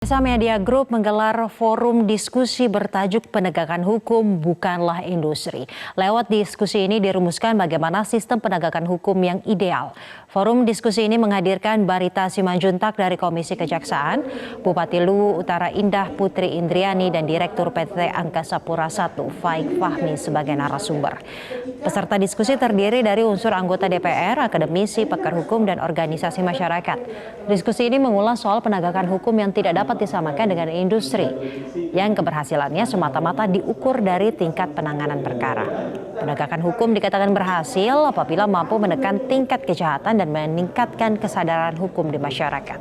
Desa Media Group menggelar forum diskusi bertajuk Penegakan Hukum Bukanlah Industri. Lewat diskusi ini dirumuskan bagaimana sistem penegakan hukum yang ideal. Forum diskusi ini menghadirkan Barita Simanjuntak dari Komisi Kejaksaan, Bupati Luwu Utara Indah Putri Indriani, dan Direktur PT Angkasa Pura I Faik Fahmi sebagai narasumber. Peserta diskusi terdiri dari unsur anggota DPR, akademisi, pakar hukum, dan organisasi masyarakat. Diskusi ini mengulas soal penegakan hukum yang tidak dapat disamakan dengan industri yang keberhasilannya semata-mata diukur dari tingkat penanganan perkara. Penegakan hukum dikatakan berhasil apabila mampu menekan tingkat kejahatan dan meningkatkan kesadaran hukum di masyarakat.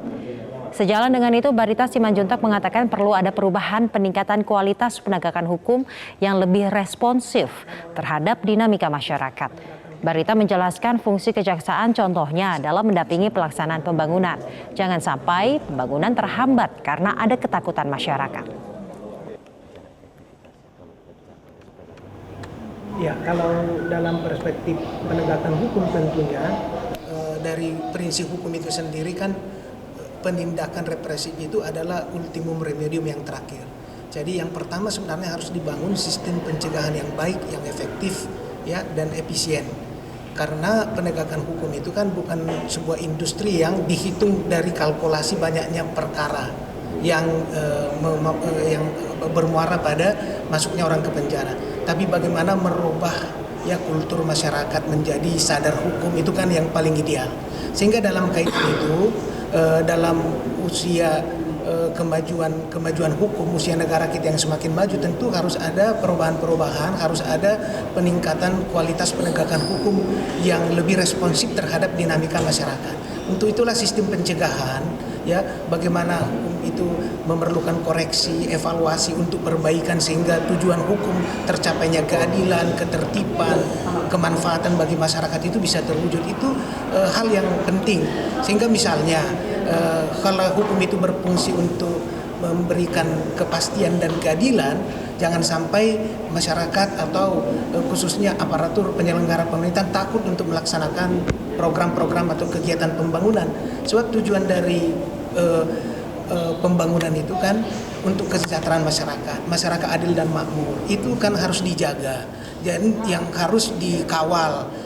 Sejalan dengan itu, Barita Simanjuntak mengatakan perlu ada perubahan peningkatan kualitas penegakan hukum yang lebih responsif terhadap dinamika masyarakat. Barita menjelaskan fungsi kejaksaan contohnya dalam mendampingi pelaksanaan pembangunan. Jangan sampai pembangunan terhambat karena ada ketakutan masyarakat. Ya, kalau dalam perspektif penegakan hukum tentunya dari prinsip hukum itu sendiri kan penindakan represif itu adalah ultimum remedium yang terakhir. Jadi yang pertama sebenarnya harus dibangun sistem pencegahan yang baik, yang efektif, ya, dan efisien. Karena penegakan hukum itu kan bukan sebuah industri yang dihitung dari kalkulasi banyaknya perkara yang bermuara pada masuknya orang ke penjara. Tapi bagaimana merubah ya kultur masyarakat menjadi sadar hukum itu kan yang paling ideal. Sehingga dalam kaitan itu dalam usia kemajuan hukum, usia negara kita yang semakin maju, tentu harus ada perubahan-perubahan, harus ada peningkatan kualitas penegakan hukum yang lebih responsif terhadap dinamika masyarakat. Untuk itulah sistem pencegahan, ya, bagaimana hukum itu memerlukan koreksi, evaluasi untuk perbaikan sehingga tujuan hukum tercapainya keadilan, ketertiban, kemanfaatan bagi masyarakat itu bisa terwujud. Itu hal yang penting. Sehingga misalnya kalau hukum itu berfungsi untuk memberikan kepastian dan keadilan, jangan sampai masyarakat atau khususnya aparatur penyelenggara pemerintahan takut untuk melaksanakan program-program atau kegiatan pembangunan. Sebab tujuan dari pembangunan itu kan untuk kesejahteraan masyarakat adil dan makmur. Itu kan harus dijaga. Dan yang harus dikawal